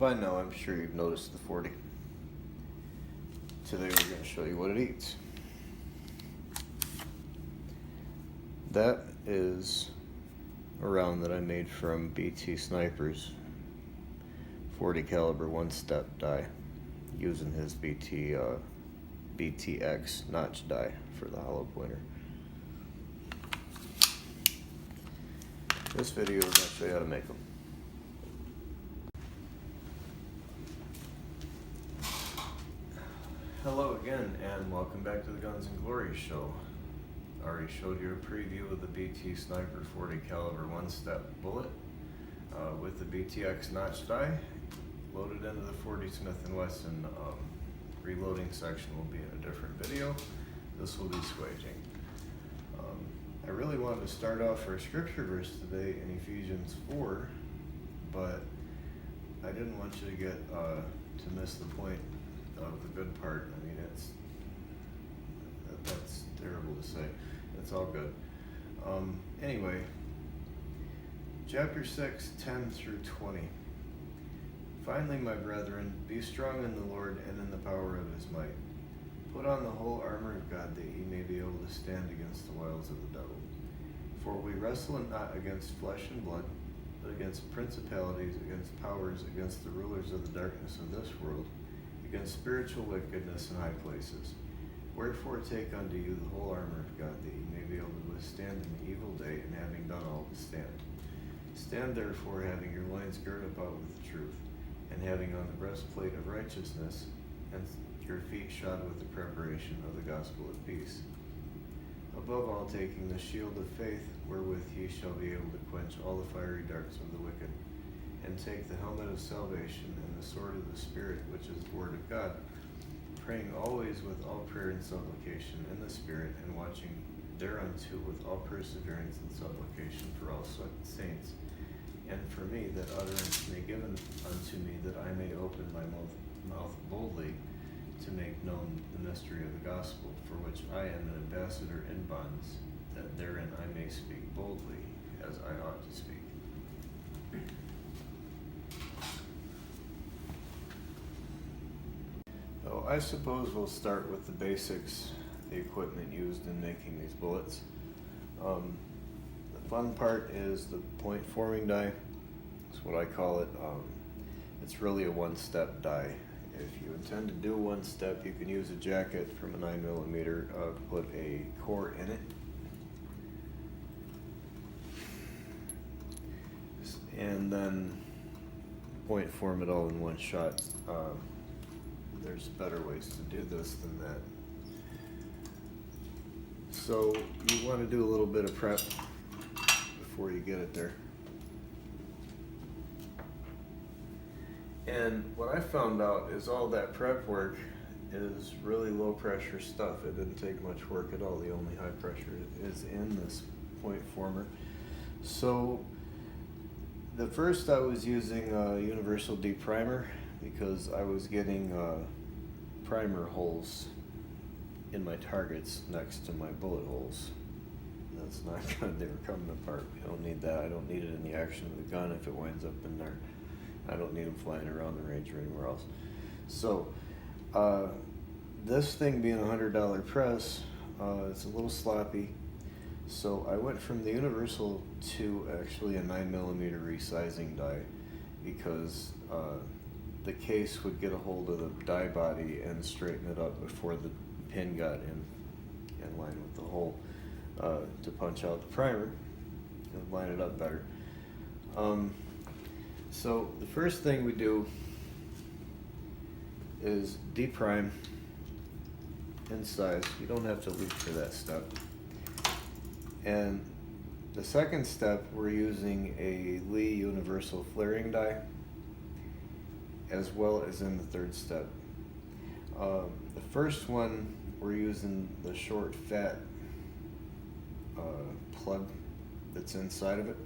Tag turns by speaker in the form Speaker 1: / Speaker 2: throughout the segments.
Speaker 1: By now, I'm sure you've noticed the 40. Today, we're going to show you what it eats. That is a round that I made from BT Snipers 40 caliber one-step die, using his BTX notch die for the hollow pointer. This video is going to show you how to make them. Hello again, and welcome back to the Guns and Glory show. I already showed you a preview of the BT Sniper 40 caliber one-step bullet with the BTX notch die loaded into the 40 Smith & Wesson. Reloading section will be in a different video. This will be swaging. I really wanted to start off our scripture verse today in Ephesians 4, but I didn't want you to get to miss the point of the good part. I mean, that's terrible to say. It's all good. Anyway, chapter 6, 10 through 20. Finally, my brethren, be strong in the Lord and in the power of his might. Put on the whole armor of God, that ye may be able to stand against the wiles of the devil. For we wrestle not against flesh and blood, but against principalities, against powers, against the rulers of the darkness of this world, against spiritual wickedness in high places. Wherefore take unto you the whole armor of God, that ye may be able to withstand in the evil day, and having done all to stand. Stand therefore, having your loins girded about with the truth, and having on the breastplate of righteousness, and your feet shod with the preparation of the gospel of peace. Above all, taking the shield of faith, wherewith ye shall be able to quench all the fiery darts of the wicked, and take the helmet of salvation and the sword of the Spirit, which is the word of God, praying always with all prayer and supplication in the Spirit, and watching thereunto with all perseverance and supplication for all saints, and for me, that utterance may given unto me, that I may open my mouth boldly to make known the mystery of the gospel, for which I am an ambassador in bonds, that therein I may speak boldly as I ought to speak. So I suppose we'll start with the basics, the equipment used in making these bullets. The fun part is the point forming die. That's what I call it. It's really a one-step die. If you intend to do one step, you can use a jacket from a 9mm, put a core in it, and then point form it all in one shot. There's better ways to do this than that. So you want to do a little bit of prep before you get it there. And what I found out is all that prep work is really low pressure stuff. It didn't take much work at all. The only high pressure is in this point former. So the first I was using a Universal D primer, because I was getting primer holes in my targets next to my bullet holes. That's not good. They were coming apart. I don't need that. I don't need it in the action of the gun if it winds up in there. I don't need them flying around the range or anywhere else. So this thing being a $100 press, it's a little sloppy. So I went from the Universal to actually a 9mm resizing die, because the case would get a hold of the die body and straighten it up before the pin got in line with the hole to punch out the primer and line it up better. So the first thing we do is deprime in size. You don't have to leap for that step. And the second step, we're using a Lee Universal flaring die, as well as in the third step. The first one, we're using the short fat plug that's inside of it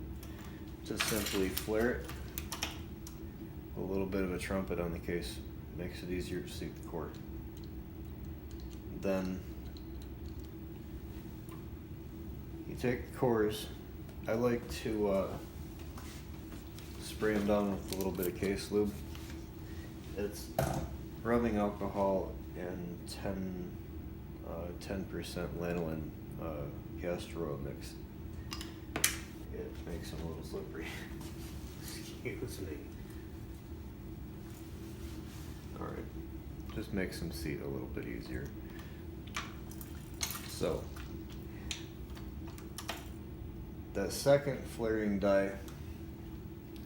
Speaker 1: to simply flare it. A little bit of a trumpet on the case makes it easier to see the cord. Then you take the cores. I like to spray them down with a little bit of case lube. It's rubbing alcohol and 10% lanolin castor oil mix. It makes them a little slippery. Excuse me. Alright, just makes them seat a little bit easier. So, that second flaring die,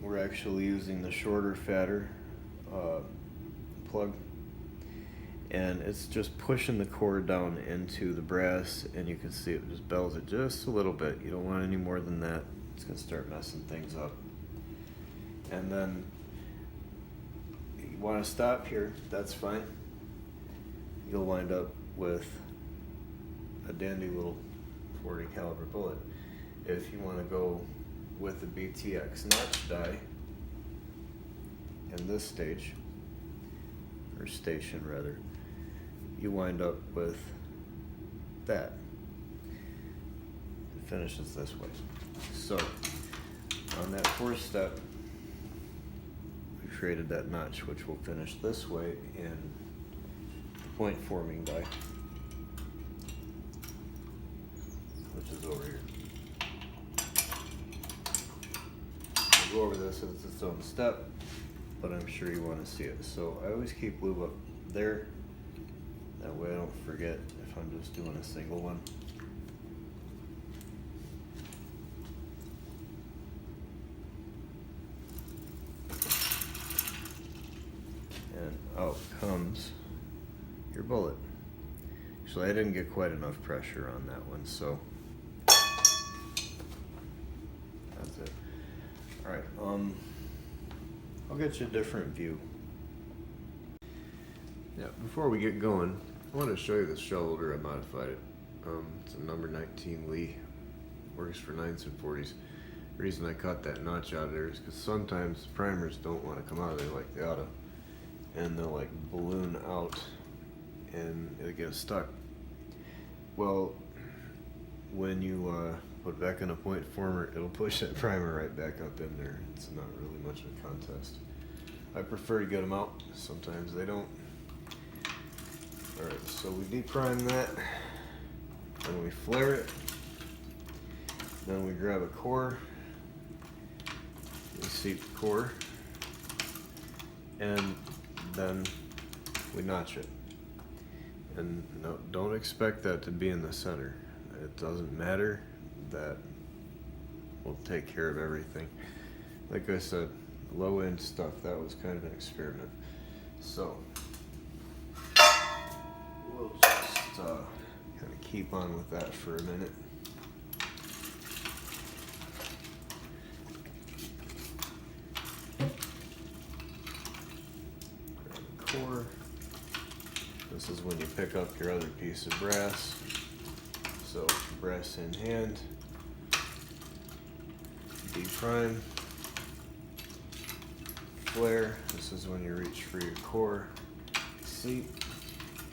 Speaker 1: we're actually using the shorter, fatter plug, and it's just pushing the core down into the brass, and you can see it just bells it just a little bit. You don't want any more than that. It's going to start messing things up. And then you want to stop here, that's fine. You'll wind up with a dandy little 40 caliber bullet. If you want to go with the BTX notch die in this stage, or station rather, you wind up with that. It finishes this way. So on that fourth step, we created that notch, which will finish this way in the point forming die, which is over here. We'll go over this as its own step, but I'm sure you want to see it. So I always keep lube up there. That way I don't forget if I'm just doing a single one. And out comes your bullet. Actually, I didn't get quite enough pressure on that one, so that's it. Alright, I'll get you a different view. Yeah, before we get going, I want to show you this shell holder. I modified it. It's a number 19 Lee. Works for 9s and 40s. The reason I cut that notch out of there is because sometimes primers don't want to come out of there like they ought to. And they'll like balloon out and it'll get stuck. Well, when you put it back in a point former, it'll push that primer right back up in there. It's not really much of a contest. I prefer to get them out. Sometimes they don't. Alright, so we deprime that, then we flare it, then we grab a core, we seat the core, and then we notch it. And no, don't expect that to be in the center. It doesn't matter. That will take care of everything. Like I said, low end stuff, that was kind of an experiment. So we'll just kind of keep on with that for a minute. Grab the core. This is when you pick up your other piece of brass. So brass in hand, deprime, flare. This is when you reach for your core, seat,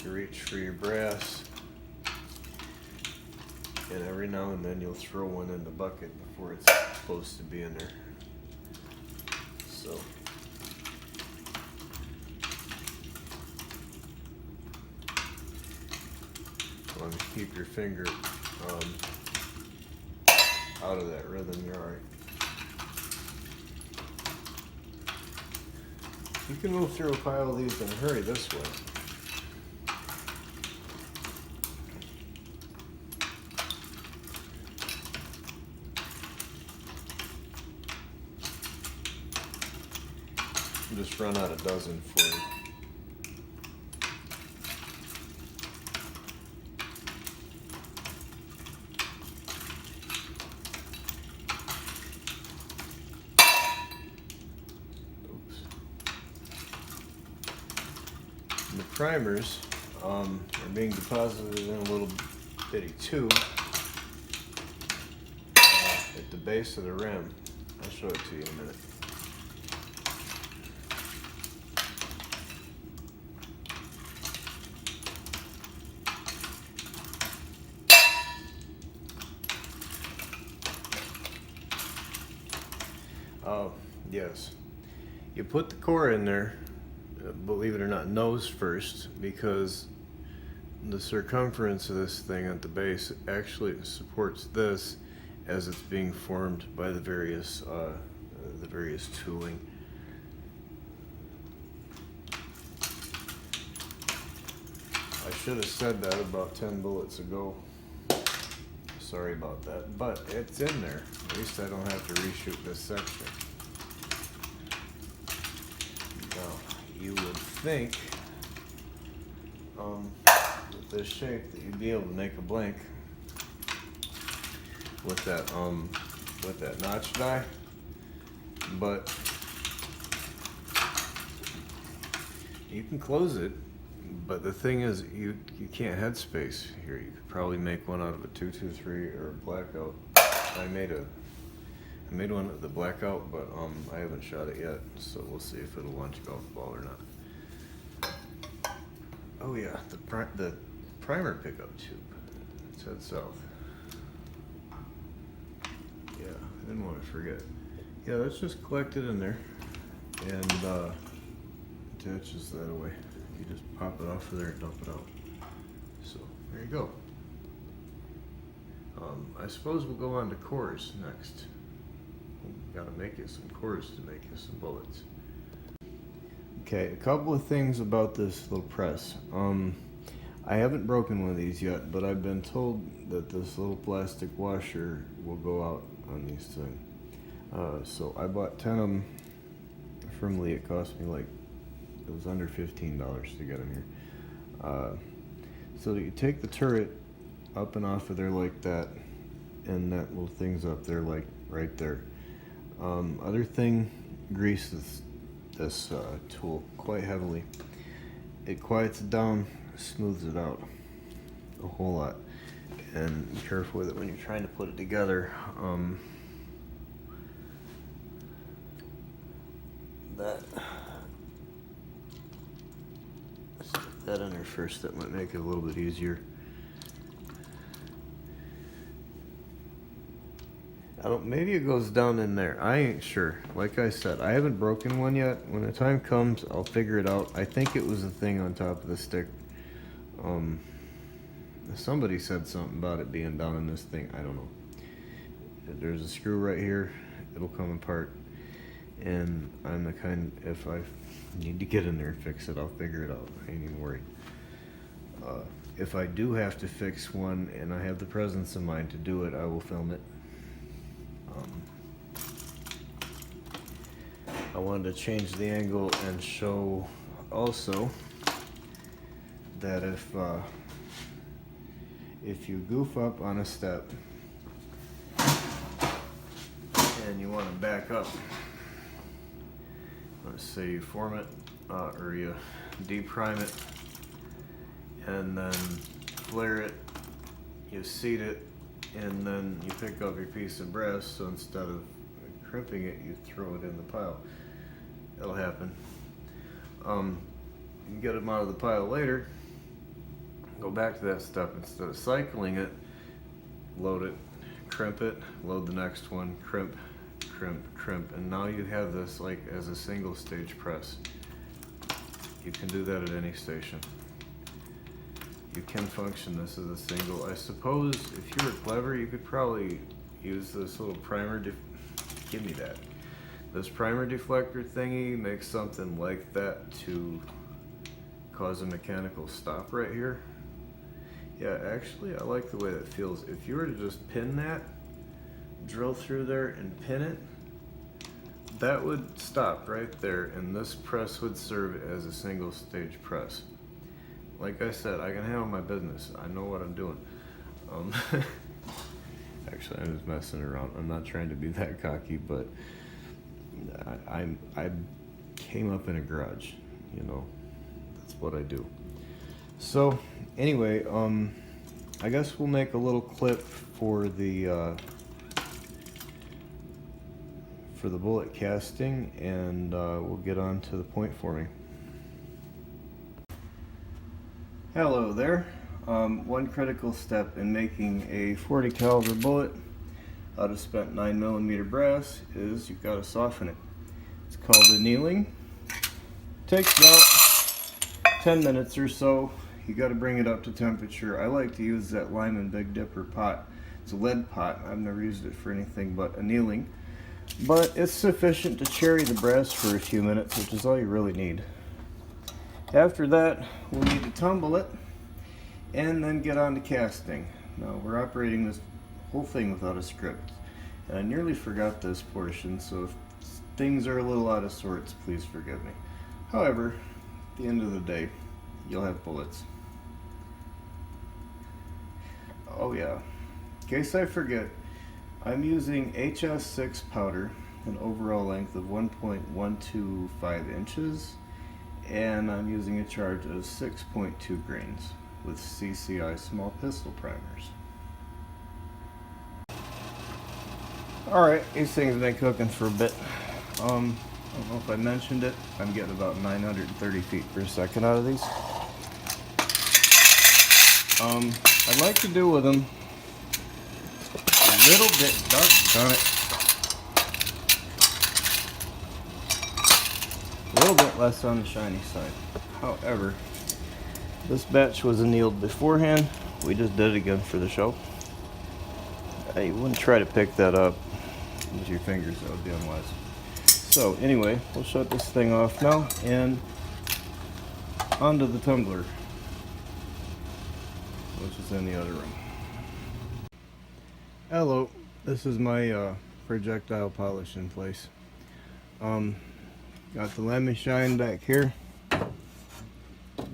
Speaker 1: you reach for your brass, and every now and then you'll throw one in the bucket before it's supposed to be in there. So as long as you keep your finger out of that rhythm, you're alright. You can move through a pile of these in a hurry this way. Just run out a dozen for you. The primers are being deposited in a little bitty tube at the base of the rim. I'll show it to you in a minute. Oh, yes. You put the core in there. believe it or not, nose first, because the circumference of this thing at the base actually supports this as it's being formed by the various tooling. I should have said that about 10 bullets ago. Sorry about that, but it's in there. At least I don't have to reshoot this section. Now, you would think with this shape that you'd be able to make a blank with that notch die, but you can close it. But the thing is, you can't headspace here. You could probably make one out of a 223 or a blackout. I made one of the blackout, but I haven't shot it yet, so we'll see if it'll launch a golf ball or not. Oh yeah, the primer pickup tube. Let's head south. Yeah, I didn't want to forget. Yeah, that's just collected in there, and attaches that away. You just pop it off of there and dump it out. So there you go. I suppose we'll go on to cores next. We've got to make you some cores to make you some bullets. Okay, a couple of things about this little press. I haven't broken one of these yet, but I've been told that this little plastic washer will go out on these things. So I bought 10 of them from Lee. It cost me it was under $15 to get them here. So that you take the turret up and off of there like that, and that little thing's up there like right there. Other thing, grease this tool quite heavily. It quiets it down, smooths it out a whole lot, and be careful with it when you're trying to put it together. Stick that in there first. That might make it a little bit easier. Maybe it goes down in there. I ain't sure. Like I said, I haven't broken one yet. When the time comes, I'll figure it out. I think it was the thing on top of the stick. Somebody said something about it being down in this thing. I don't know. There's a screw right here. It'll come apart. And I'm the kind, if I need to get in there and fix it, I'll figure it out. I ain't even worried. If I do have to fix one and I have the presence of mind to do it, I will film it. I wanted to change the angle and show also that if you goof up on a step and you want to back up, let's say you form it or you deprime it and then flare it, you seat it, and then you pick up your piece of brass, so instead of crimping it, you throw it in the pile. That'll happen. You can get them out of the pile later, go back to that step. Instead of cycling it, load it, crimp it, load the next one, crimp, crimp, crimp, and now you have this like as a single stage press. You can do that at any station. You can function this as a single. I suppose if you were clever, you could probably use this little primer. Give me that. This primer deflector thingy makes something like that to cause a mechanical stop right here. Yeah, actually, I like the way that feels. If you were to just pin that, drill through there and pin it, that would stop right there, and this press would serve as a single stage press. Like I said, I can handle my business. I know what I'm doing. Actually, I'm just messing around. I'm not trying to be that cocky, but I came up in a garage, you know. That's what I do. So anyway, I guess we'll make a little clip for the bullet casting, and we'll get on to the point forming. Hello there. One critical step in making a .40 caliber bullet out of spent 9mm brass is you've got to soften it. It's called annealing. Takes about 10 minutes or so. You got to bring it up to temperature. I like to use that Lyman Big Dipper pot. It's a lead pot. I've never used it for anything but annealing. But it's sufficient to cherry the brass for a few minutes, which is all you really need. After that, we'll need to tumble it and then get on to casting. Now, we're operating this whole thing without a script. And I nearly forgot this portion, so if things are a little out of sorts, please forgive me. However, at the end of the day, you'll have bullets. Oh yeah, in case I forget, I'm using HS6 powder, an overall length of 1.125 inches, and I'm using a charge of 6.2 grains with CCI small pistol primers. Alright, these things have been cooking for a bit. I don't know if I mentioned it, I'm getting about 930 feet per second out of these. I'd like to do with them a little bit, doggone it, a little bit less on the shiny side. However, this batch was annealed beforehand. We just did it again for the show. You wouldn't try to pick that up with your fingers, that would be unwise. So anyway, we'll shut this thing off now and onto the tumbler, which is in the other room. Hello, this is my projectile polishing place. Got the lemon shine back here.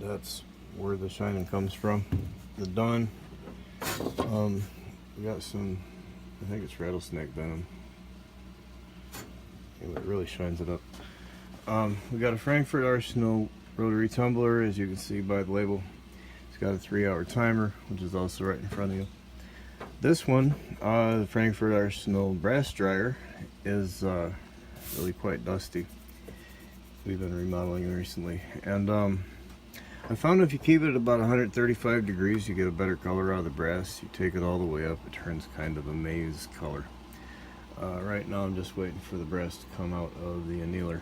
Speaker 1: That's where the shining comes from. The Dawn. We got some, I think it's rattlesnake venom. Anyway, it really shines it up. We got a Frankfurt Arsenal rotary tumbler, as you can see by the label. It's got a 3-hour timer, which is also right in front of you. This one, the Frankfurt Arsenal brass dryer, is really quite dusty. We've been remodeling recently, and I found if you keep it at about 135 degrees, you get a better color out of the brass. You take it all the way up, it turns kind of a maize color. Right now I'm just waiting for the brass to come out of the annealer.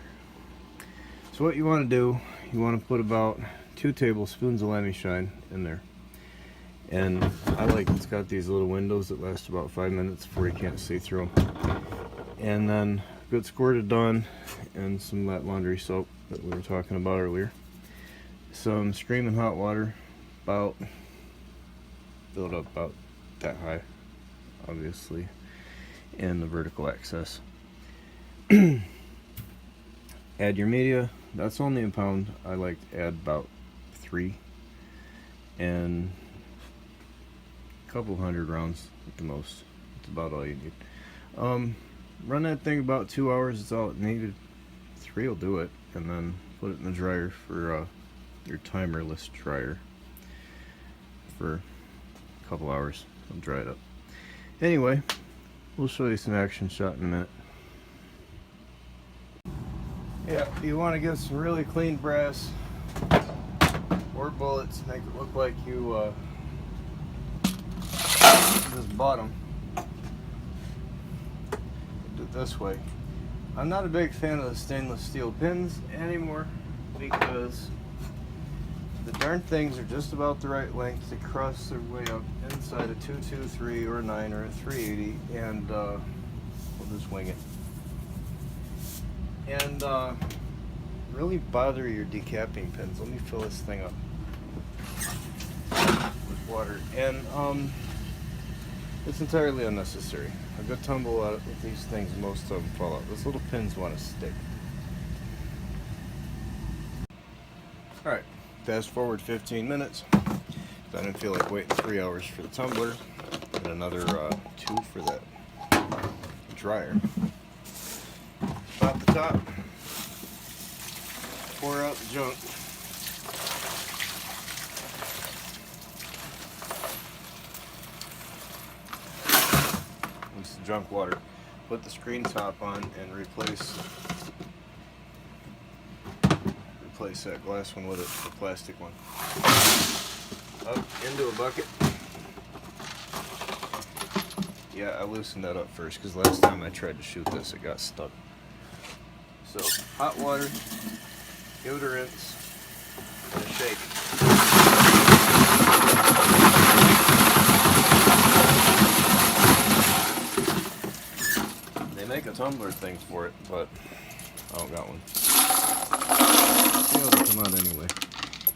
Speaker 1: So what you want to do, you want to put about 2 tablespoons of Lemmy Shine in there. And it's got these little windows that last about 5 minutes before you can't see through them. And then a good squirt of Dawn and some of that laundry soap that we were talking about earlier. Some screaming hot water, filled up about that high, obviously, and the vertical access. Add your media. That's only a pound. I like to add about 3 and a couple hundred rounds at the most. That's about all you need. Run that thing about 2 hours. It's all it needed. 3 will do it, and then put it in the dryer for your timerless dryer for a couple hours. I'll dry it up. Anyway, we'll show you some action shot in a minute. Yeah, you want to get some really clean brass or bullets, make it look like you just bought them. Do it this way. I'm not a big fan of the stainless steel pins anymore because the darn things are just about the right length to cross their way up inside a 223 or a 9 or a 380, and we'll just wing it. And really bother your decapping pins. Let me fill this thing up with water. And it's entirely unnecessary. A good tumble out with these things, most of them fall out. Those little pins want to stick. Alright, fast forward 15 minutes. I didn't feel like waiting 3 hours for the tumbler, and another 2 for that dryer. Pop the top, pour out the junk. Use the junk water. Put the screen top on and replace that glass one with it, the plastic one. Up into a bucket. Yeah, I loosened that up first because last time I tried to shoot this, it got stuck. So, hot water, Give it a rinse and a shake. They make a tumbler thing for it, but I don't got one. See how they come out anyway.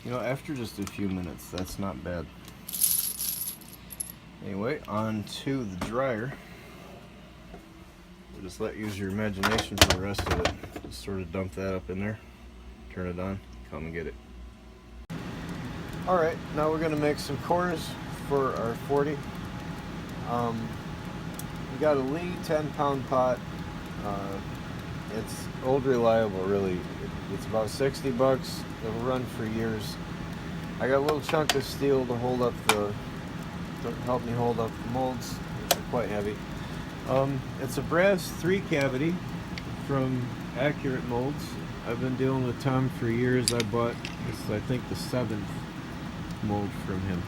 Speaker 1: You know, after just a few minutes, that's not bad. Anyway, on to the dryer. We'll just let you use your imagination for the rest of it. Just sort of dump that up in there, turn it on, come and get it. Alright, now we're going to make some cores for our 40. We got a Lee 10-pound pot. It's old reliable, really. It's about 60 bucks. It'll run for years. I got a little chunk of steel to hold up to help me hold up the molds, which are quite heavy. It's a brass 3-cavity from Accurate Molds. I've been dealing with Tom for years. I bought this, I think, the 7th mold from him.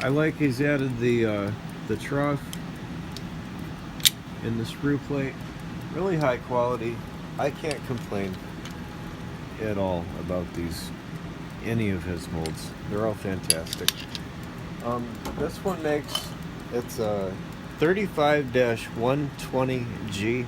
Speaker 1: I like he's added the trough in the screw plate. Really high quality. I can't complain at all about any of his molds. They're all fantastic. This one it's a 35-120G.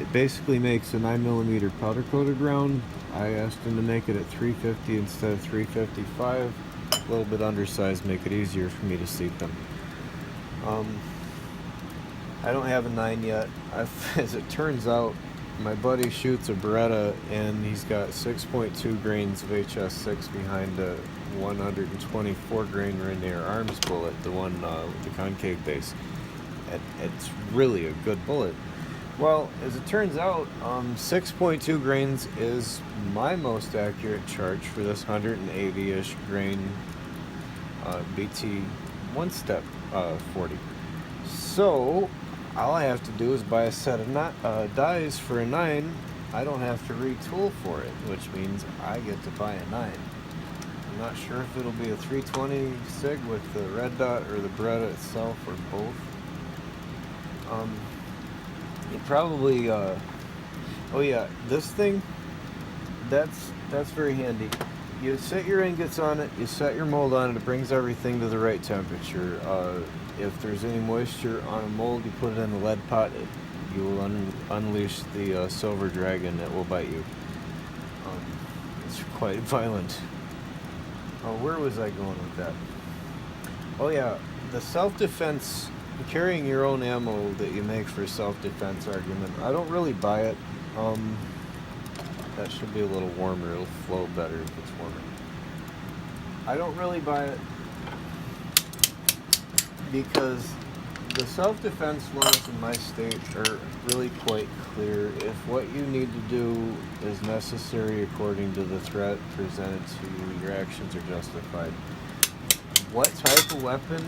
Speaker 1: It basically makes a 9mm powder coated round. I asked him to make it at 350 instead of 355. A little bit undersized, make it easier for me to seat them. I don't have a 9 yet. As it turns out, my buddy shoots a Beretta and he's got 6.2 grains of HS6 behind a 124 grain Rainier Arms bullet, the one with the concave base. It's really a good bullet. Well, as it turns out, 6.2 grains is my most accurate charge for this 180-ish grain BT one-step 40. So all I have to do is buy a set of dies for a 9. I don't have to retool for it, which means I get to buy a 9. I'm not sure if it'll be a 320 SIG with the red dot or the Beretta itself or both. You probably, oh yeah, this thing, that's very handy. You set your ingots on it, you set your mold on it, it brings everything to the right temperature. If there's any moisture on a mold, you put it in the lead pot, you will unleash the silver dragon that will bite you. It's quite violent. Where was I going with that? Oh yeah, the self-defense, carrying your own ammo that you make for self-defense argument, I don't really buy it. That should be a little warmer, it'll flow better if it's warmer. I don't really buy it because the self-defense laws in my state are really quite clear. If what you need to do is necessary according to the threat presented to you, your actions are justified. What type of weapon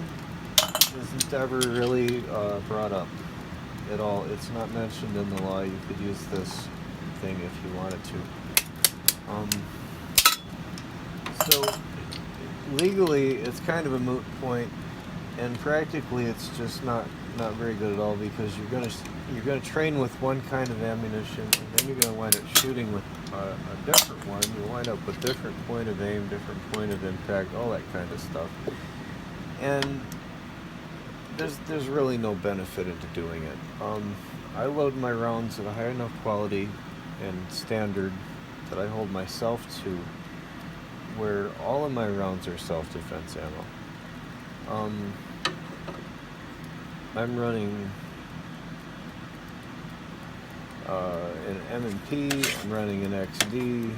Speaker 1: isn't ever really brought up at all. It's not mentioned in the law. You could use this thing if you wanted to. So legally, it's kind of a moot point, and practically, it's just not very good at all because you're gonna train with one kind of ammunition, and then you're gonna wind up shooting with a different one. You'll wind up with different point of aim, different point of impact, all that kind of stuff, and there's really no benefit into doing it. I load my rounds at a high enough quality and standard that I hold myself to, where all of my rounds are self-defense ammo. I'm running an M&P, I'm running an XD.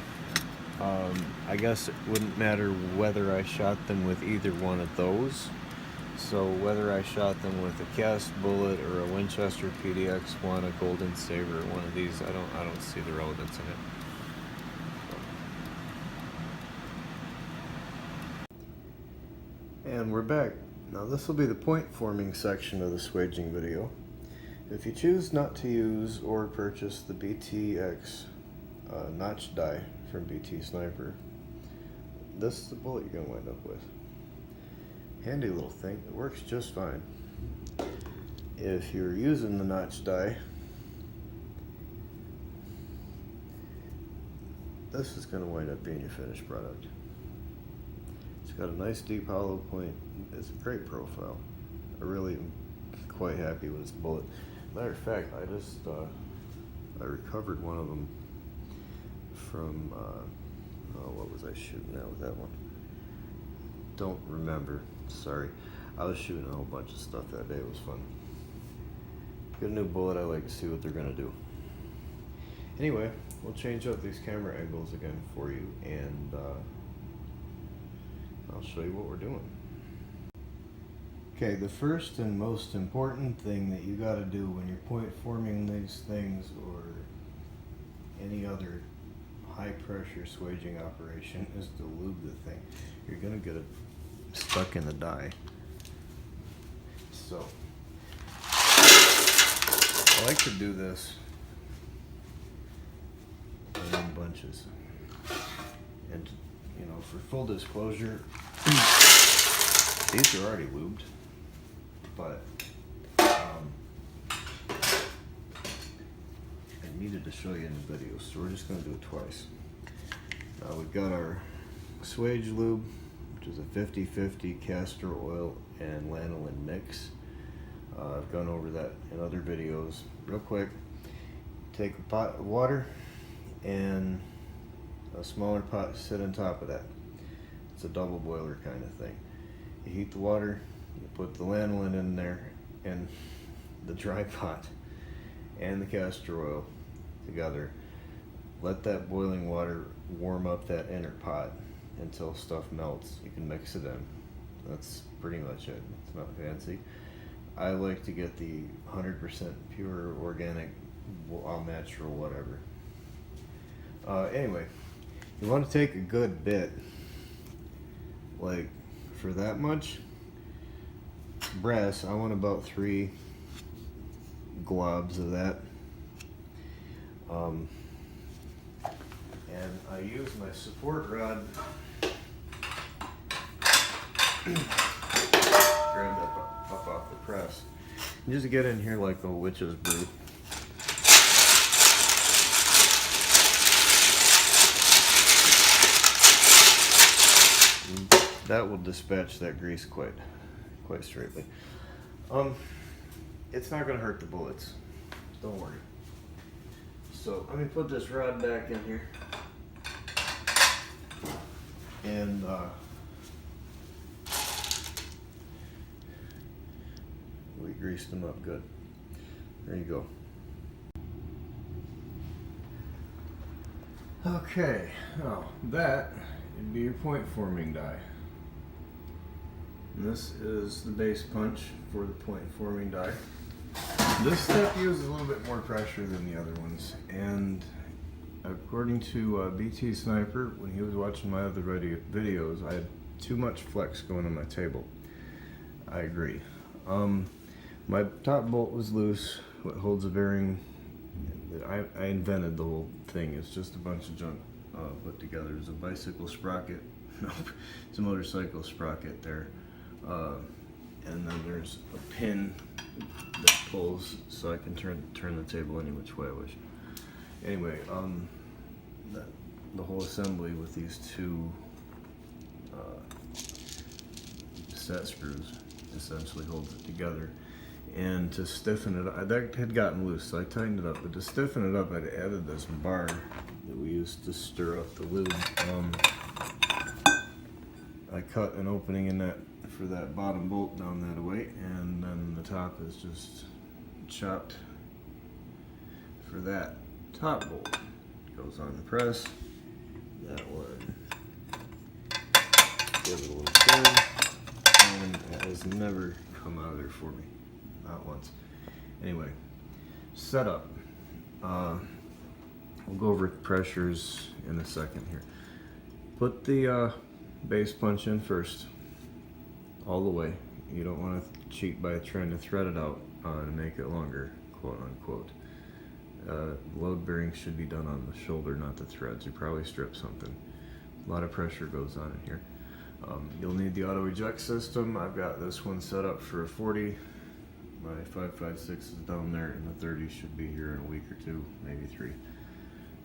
Speaker 1: I guess it wouldn't matter whether I shot them with either one of those. So whether I shot them with a cast bullet or a Winchester PDX-1, a Golden Saber, one of these, I don't see the relevance in it. And we're back. Now this will be the point forming section of this waging video. If you choose not to use or purchase the BTX notch die from BT Sniper, this is the bullet you're going to wind up with. Handy little thing, it works just fine. If you're using the notch die, this is going to wind up being your finished product. It's got a nice deep hollow point. It's a great profile. I really am quite happy with this bullet. Matter of fact, I recovered one of them from, what was I shooting at with that one? Don't remember, sorry. I was shooting a whole bunch of stuff that day, it was fun. Get a new bullet, I like to see what they're gonna do. Anyway, we'll change up these camera angles again for you, and I'll show you what we're doing. Okay, the first and most important thing that you gotta do when you're point forming these things or any other high pressure swaging operation is to lube the thing. You're gonna get it stuck in the die. So, I like to do this in bunches. And, you know, for full disclosure, these are already lubed, but I needed to show you in the video, so we're just going to do it twice. We've got our Swage lube, which is a 50-50 castor oil and lanolin mix. I've gone over that in other videos. Real quick, take a pot of water and a smaller pot, sit on top of that. It's a double boiler kind of thing. You heat the water, you put the lanolin in there, and the dry pot and the castor oil together. Let that boiling water warm up that inner pot until stuff melts. You can mix it in. That's pretty much it. It's not fancy. I like to get the 100% pure organic, all natural, whatever. Anyway, you want to take a good bit, like for that much brass, I want about 3 globs of that. And I use my support rod. Grab that up off the press. And just get in here like a witch's brew. And that will dispatch that grease quite straightly. It's not going to hurt the bullets. Don't worry. So let me put this rod back in here. And we greased them up good. There you go. Okay, now that would be your point forming die. And this is the base punch for the point forming die. This step uses a little bit more pressure than the other ones, and according to BT Sniper, when he was watching my other videos, I had too much flex going on my table. I agree. My top bolt was loose. What holds a bearing, I invented the whole thing. It's just a bunch of junk put together. There's a bicycle sprocket. Nope, it's a motorcycle sprocket there. And then there's a pin that pulls so I can turn the table any which way I wish. Anyway, the whole assembly with these 2 set screws essentially holds it together. And to stiffen it up, that had gotten loose, so I tightened it up. But to stiffen it up, I'd added this bar that we used to stir up the lube. I cut an opening in that for that bottom bolt down that way, and then the top is just chopped for that top bolt. Goes on the press. That one. Give it a little turn, and it has never come out of there for me. Not once. Anyway, setup. We'll go over pressures in a second here. Put the base punch in first, all the way. You don't want to cheat by trying to thread it out and make it longer, quote unquote. Load bearing should be done on the shoulder, not the threads. You probably strip something. A lot of pressure goes on in here. You'll need the auto eject system. I've got this one set up for a 40. My 5.56 is down there, and the 30 should be here in a week or 2, maybe 3.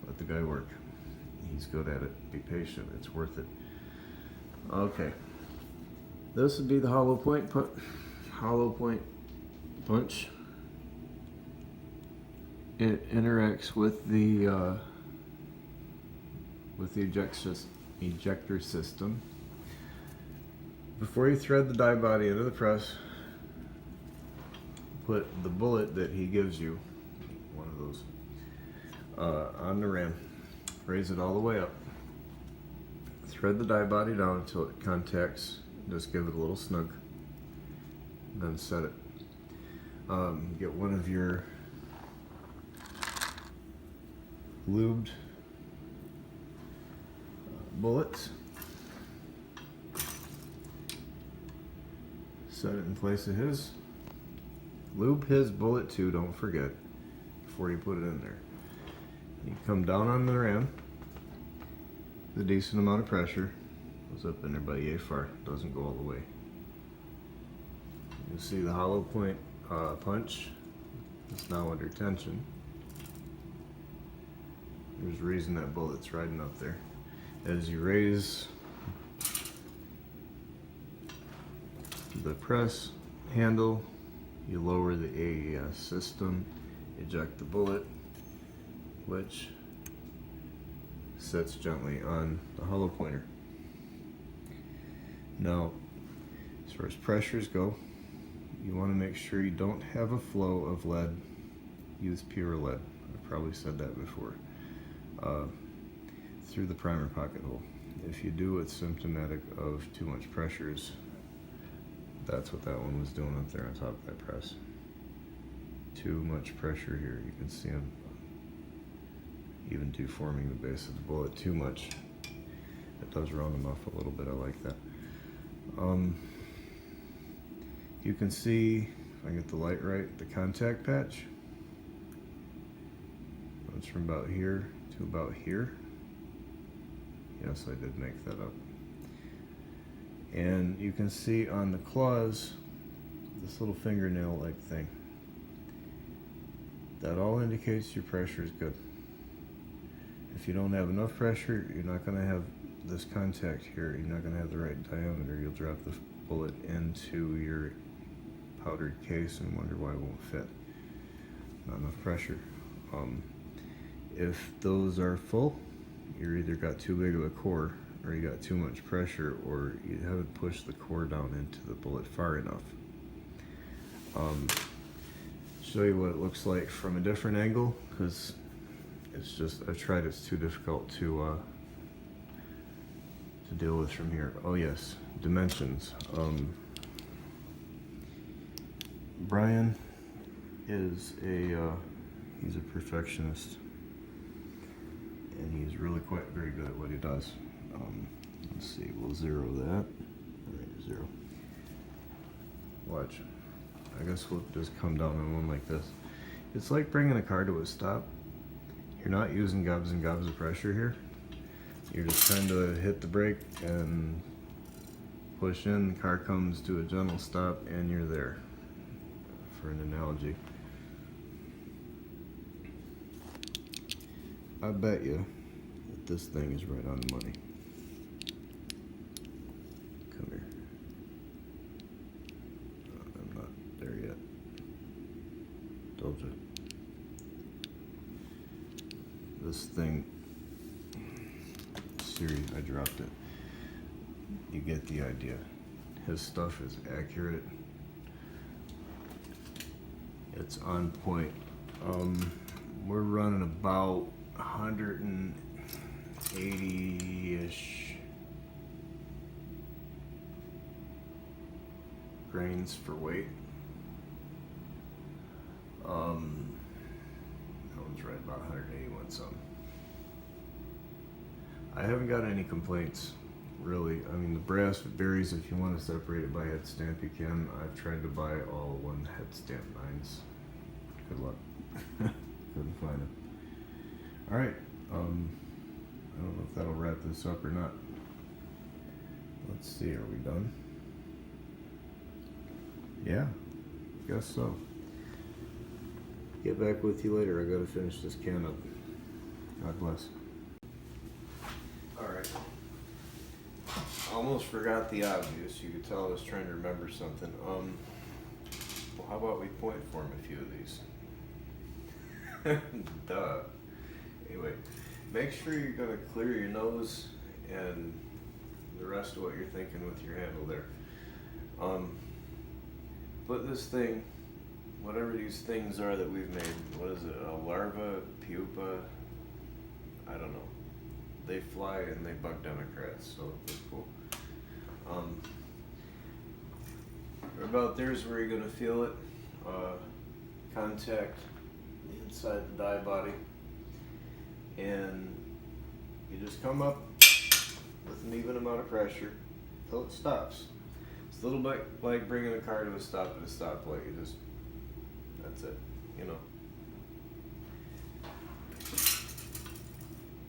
Speaker 1: Let the guy work. He's good at it. Be patient. It's worth it. Okay. This would be the hollow point punch. It interacts with the ejector system. Before you thread the die body into the press, put the bullet that he gives you, one of those, on the ram. Raise it all the way up. Thread the die body down until it contacts. Just give it a little snug. Then set it. Get one of your lubed bullets. Set it in place of his. Lube his bullet too, don't forget, before you put it in there. You come down on the ram. The decent amount of pressure goes up in there about yay far. Doesn't go all the way. You see the hollow point punch. It's now under tension. There's a reason that bullet's riding up there. As you raise the press handle, you lower the AES system, eject the bullet, which sets gently on the hollow pointer. Now, as far as pressures go, you want to make sure you don't have a flow of lead. Use pure lead. I've probably said that before. Through the primer pocket hole. If you do, it's symptomatic of too much pressures. That's what that one was doing up there on top of that press. Too much pressure here. You can see them even deforming the base of the bullet too much. It does round them off a little bit. I like that. You can see, if I get the light right, the contact patch. It's from about here to about here. Yes, I did make that up. And you can see on the claws, this little fingernail-like thing. That all indicates your pressure is good. If you don't have enough pressure, you're not going to have this contact here. You're not going to have the right diameter. You'll drop the bullet into your powdered case and wonder why it won't fit. Not enough pressure. If those are full, you either got too big of a core, or you got too much pressure, or you haven't pushed the core down into the bullet far enough. Show you what it looks like from a different angle, because it's just, I've tried, it's too difficult to deal with from here. Oh yes, dimensions. Brian is he's a perfectionist, and he's really quite very good at what he does. Let's see, we'll zero that. Alright, zero. Watch. I guess we'll just come down on one like this. It's like bringing a car to a stop. You're not using gobs and gobs of pressure here. You're just trying to hit the brake and push in. The car comes to a gentle stop, and you're there. For an analogy. I bet you that this thing is right on the money. Come here. I'm not there yet. Told you. This thing, Siri, I dropped it. You get the idea. His stuff is accurate. It's on point. We're running about 180-ish grains for weight. That one's right about 181 something. I haven't got any complaints, really. I mean, the brass varies. If you want to separate it by head stamp, you can. I've tried to buy all one head stamp nines. Good luck. Couldn't find them. All right. I don't know if that'll wrap this up or not. Let's see. Are we done? Yeah. Guess so. Get back with you later. I gotta finish this can up. God bless. Almost forgot the obvious. You could tell I was trying to remember something. Well, how about we point form a few of these? Duh. Anyway, make sure you're gonna clear your nose and the rest of what you're thinking with your handle there. Put this thing, whatever these things are that we've made, what is it, a larva, pupa, I don't know. They fly and they bug Democrats, so it's cool. About there's where you're gonna feel it. Contact the inside the die body, and you just come up with an even amount of pressure till it stops. It's a little bit like bringing a car to a stop at a stoplight. You just, that's it, you know.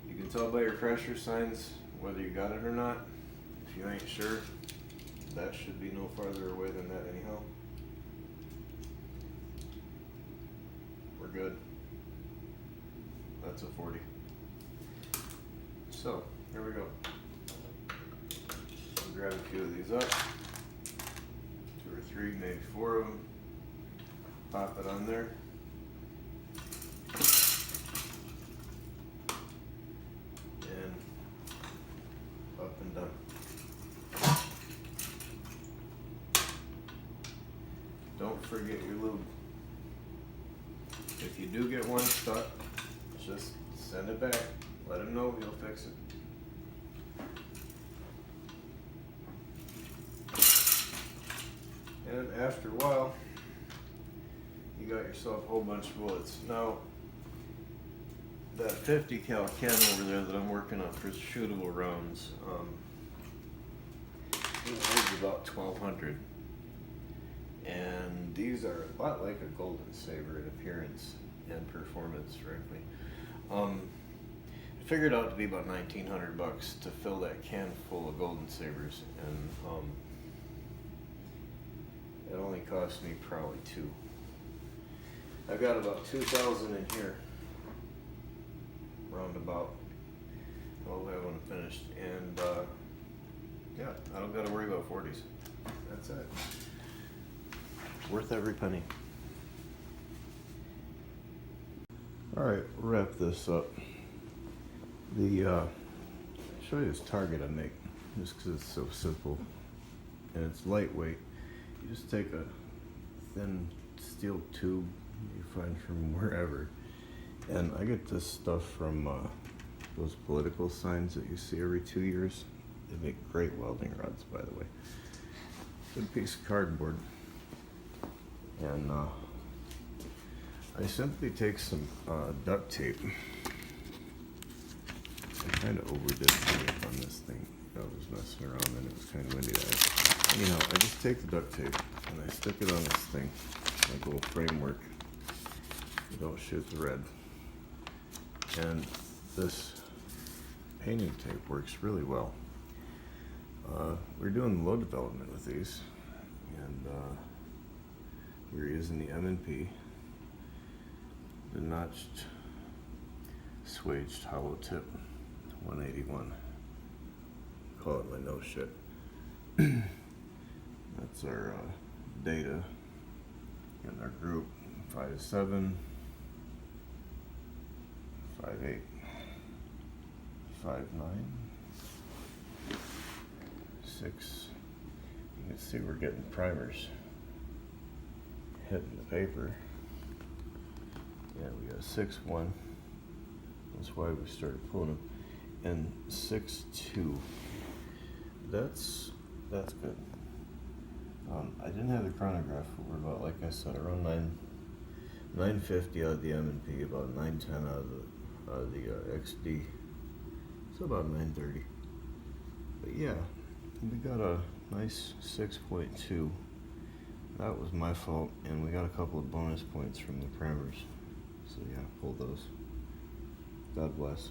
Speaker 1: You can tell by your pressure signs whether you got it or not. If you ain't sure, that should be no farther away than that anyhow. We're good. That's a 40. So, here we go. I'll grab a few of these up. 2 or 3, maybe 4 of them. Pop it on there. And up and done. Don't forget your lube. If you do get one stuck, just send it back. Let him know, he'll fix it. And after a while, you got yourself a whole bunch of bullets. Now, that 50 cal can over there that I'm working on for shootable rounds, it holds about 1,200. And these are a lot like a Golden Saber in appearance and performance, frankly. I figured out to be about $1,900 to fill that can full of Golden Sabers, and it only cost me probably 2. I've got about 2,000 in here, roundabout. I'll have one finished, and yeah, I don't got to worry about 40s. That's it. Worth every penny. All right, wrap this up. I'll show you this target I make, just because it's so simple and it's lightweight. You just take a thin steel tube you find from wherever, and I get this stuff from those political signs that you see every 2 years. They make great welding rods, by the way. Good piece of cardboard. And I simply take some duct tape. I kind of overdid the tape on this thing. I was messing around and it was kind of windy there. Anyhow, I just take the duct tape and I stick it on this thing, like a little framework. You don't shoot the red. And this painting tape works really well. We're doing load development with these, and we're using the M&P, the notched, swaged hollow tip 181. Call it my no shit. That's our data in our group 5-7, 5-8, 5-9, 6. You can see we're getting primers hitting the paper. Yeah, we got 6-1. That's why we started pulling them. And 6-2. That's good. I didn't have the chronograph. We're about, like I said, around 950 out of the M&P, about 910 out of the XD. So about 930. But yeah, we got a nice 6.2. That was my fault, and we got a couple of bonus points from the primers. So yeah, pull those. God bless.